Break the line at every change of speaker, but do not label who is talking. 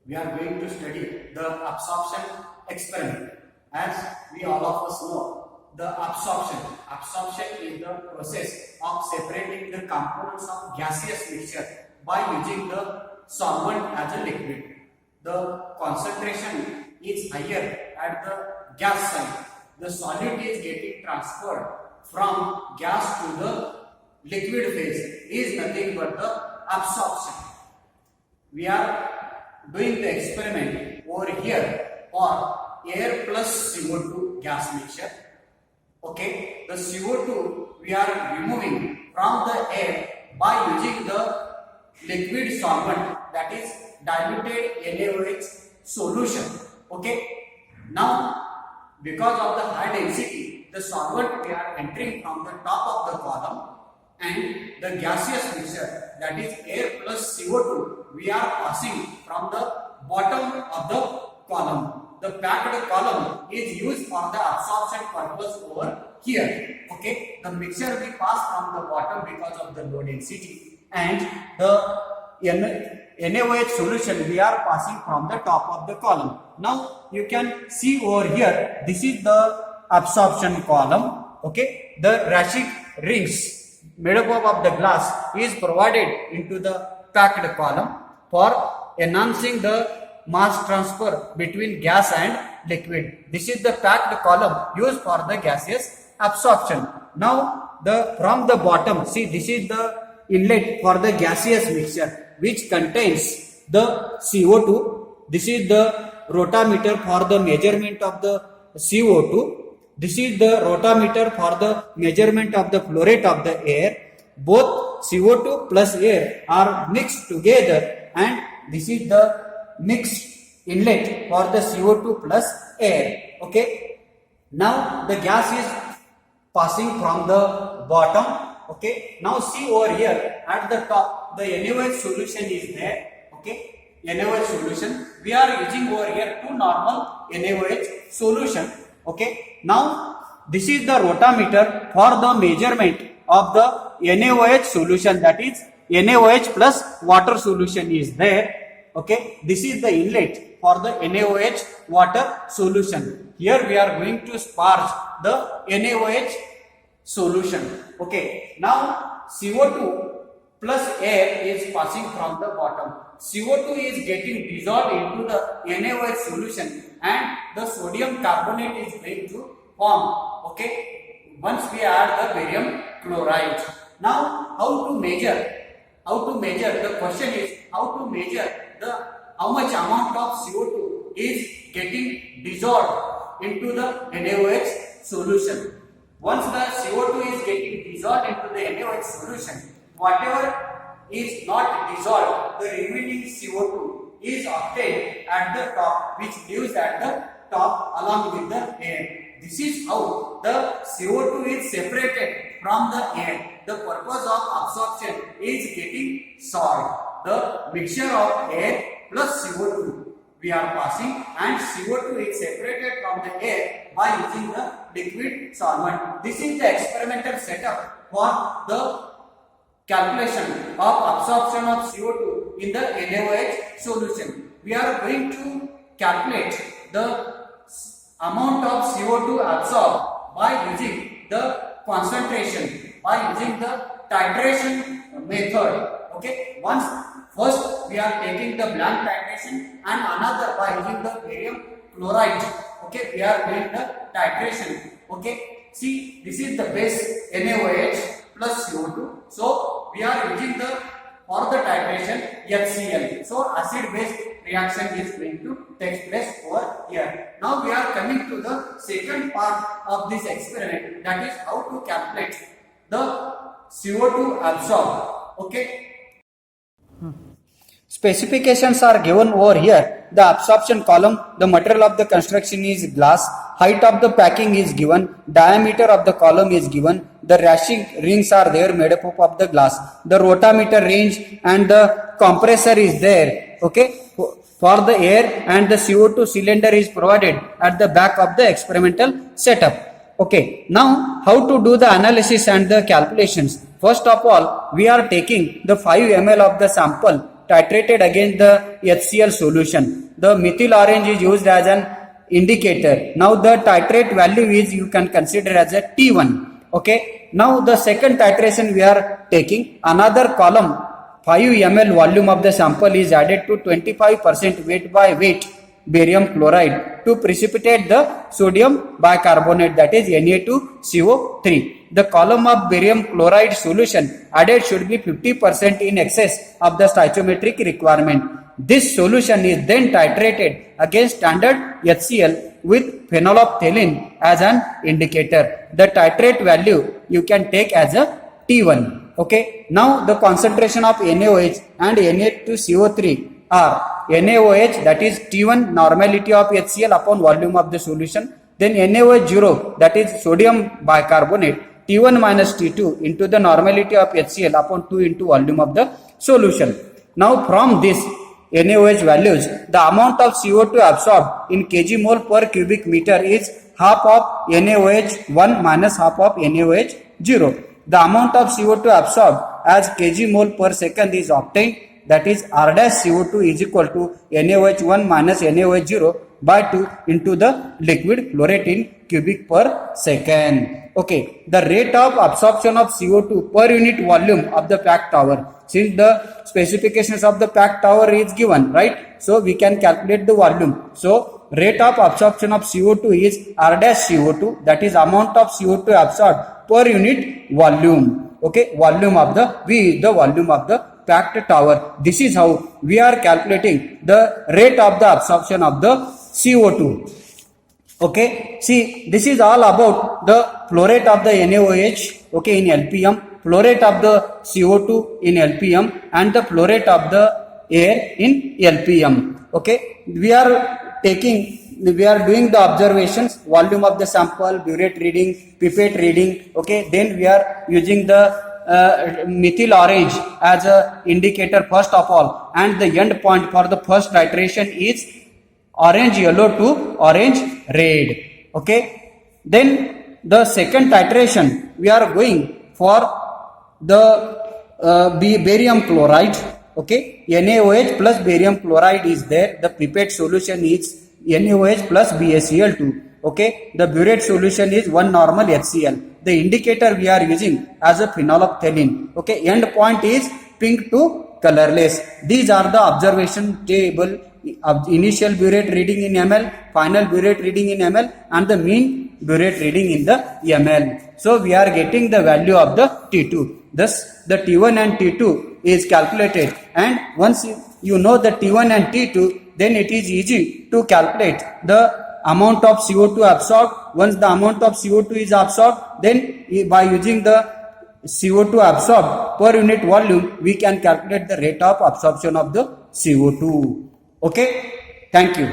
we are going to study the absorption experiment. As we all of us know, the absorption is the process of separating the components of gaseous mixture by using the solvent as a liquid. The concentration is higher at the gas side. The solid is getting transferred from gas to the liquid phase is nothing but the absorption. We are doing the experiment over here for air plus CO2 gas mixture. Okay, the CO2 we are removing from the air by using the liquid solvent, that is diluted NaOH solution. Okay, now because of the high density, the solvent we are entering from the top of the column, and the gaseous mixture, that is air plus CO2, we are passing from the bottom of the column. The packed column is used for the absorption purpose over here. Okay, the mixture we pass from the bottom because of the low density, and the NaOH solution we are passing from the top of the column. Now you can see over here, this is the absorption column. Okay, the Raschig rings made up of the glass is provided into the packed column for enhancing the mass transfer between gas and liquid. This is the packed column used for the gaseous absorption. Now from the bottom, see, this is the inlet for the gaseous mixture which contains the CO2. This is the rotameter for the measurement of the CO2. This is the rotameter for the measurement of the flow rate of the air. Both CO2 plus air are mixed together, and this is the mixed inlet for the CO2 plus air. Okay. Now the gas is passing from the bottom. Okay. Now see over here at the top, the NaOH solution is there. Okay. NaOH solution. We are using over here two normal NaOH solution. Okay. Now this is the rotameter for the measurement of the NaOH solution, that is NaOH plus water solution is there. Okay, this is the inlet for the NaOH water solution. Here we are going to sparge the NaOH solution. Okay, now CO2 plus air is passing from the bottom. CO2 is getting dissolved into the NaOH solution, and the sodium carbonate is going to form. Okay, once we add the barium chloride. Now how to measure? The question is how to measure how much amount of CO2 is getting dissolved into the NaOH solution. Once the CO2 is getting dissolved into the NaOH solution, whatever is not dissolved, the remaining CO2 is obtained at the top, which leaves at the top along with the air. This is how the CO2 is separated from the air. The purpose of absorption is getting solved. The mixture of air plus CO2 we are passing, and CO2 is separated from the air by using the liquid solvent. This is the experimental setup for the calculation of absorption of CO2 in the NaOH solution. We are going to calculate the amount of CO2 absorbed by using the concentration, by using the titration method. Okay, first we are taking the blank titration, and another by using the barium chloride. Okay, we are doing the titration. Okay, see, this is the base NaOH plus CO2. So we are using for the titration HCl. So acid base reaction is going to take place over here. Now we are coming to the second part of this experiment, that is how to calculate the CO2 absorbed. Okay. Specifications are given over here. The absorption column, the material of the construction is glass, height of the packing is given, diameter of the column is given, the Raschig rings are there made up of the glass, the rotameter range and the compressor is there. Okay, for the air, and the CO2 cylinder is provided at the back of the experimental setup. Okay, now how to do the analysis and the calculations? First of all, we are taking the 5 ml of the sample titrated against the HCl solution. The methyl orange is used as an indicator. Now the titrate value is you can consider as a T1. Okay. Now the second titration we are taking another column 5 ml volume of the sample is added to 25% weight by weight barium chloride to precipitate the sodium bicarbonate, that is Na2CO3. The column of barium chloride solution added should be 50% in excess of the stoichiometric requirement. This solution is then titrated against standard HCl with phenolphthalein as an indicator. The titrate value you can take as a T1. Okay. Now the concentration of NaOH and Na2CO3 are NaOH, that is T1 normality of HCl upon volume of the solution, then NaOH 0, that is sodium bicarbonate, T1 minus T2 into the normality of HCl upon 2 into volume of the solution. Now from this NaOH values, the amount of CO2 absorbed in kg mole per cubic meter is half of NaOH 1 minus half of NaOH 0. The amount of CO2 absorbed as kg mole per second is obtained, that is R dash CO2 is equal to NaOH 1 minus NaOH 0 by 2 into the liquid flow rate in cubic per second. Okay, the rate of absorption of CO2 per unit volume of the packed tower. Since the specifications of the packed tower is given, right? So we can calculate the volume. So rate of absorption of CO2 is R dash CO2, that is amount of CO2 absorbed per unit volume. Okay, volume of the volume of the packed tower. This is how we are calculating the rate of the absorption of the CO2. Okay, see, this is all about the flow rate of the NaOH, okay, in LPM, flow rate of the CO2 in LPM, and the flow rate of the air in LPM. Okay, we are doing the observations, volume of the sample, burette reading, pipette reading. Okay, then we are using the methyl orange as a indicator first of all, and the end point for the first titration is orange yellow to orange red. Okay, then the second titration we are going for the barium chloride. Okay, NaOH plus barium chloride is there. The pipette solution is NaOH plus BaCl2. Okay, the burette solution is 1 normal HCl. The indicator we are using as a phenolphthalein. Okay, end point is pink to colorless. These are the observation table of initial burette reading in ml, final burette reading in ml, and the mean burette reading in the ml. So we are getting the value of the T2. Thus the T1 and T2 is calculated, and once you know the T1 and T2, then it is easy to calculate the amount of CO2 absorbed. Once the amount of CO2 is absorbed, then by using the CO2 absorbed per unit volume, we can calculate the rate of absorption of the CO2. Okay, thank you.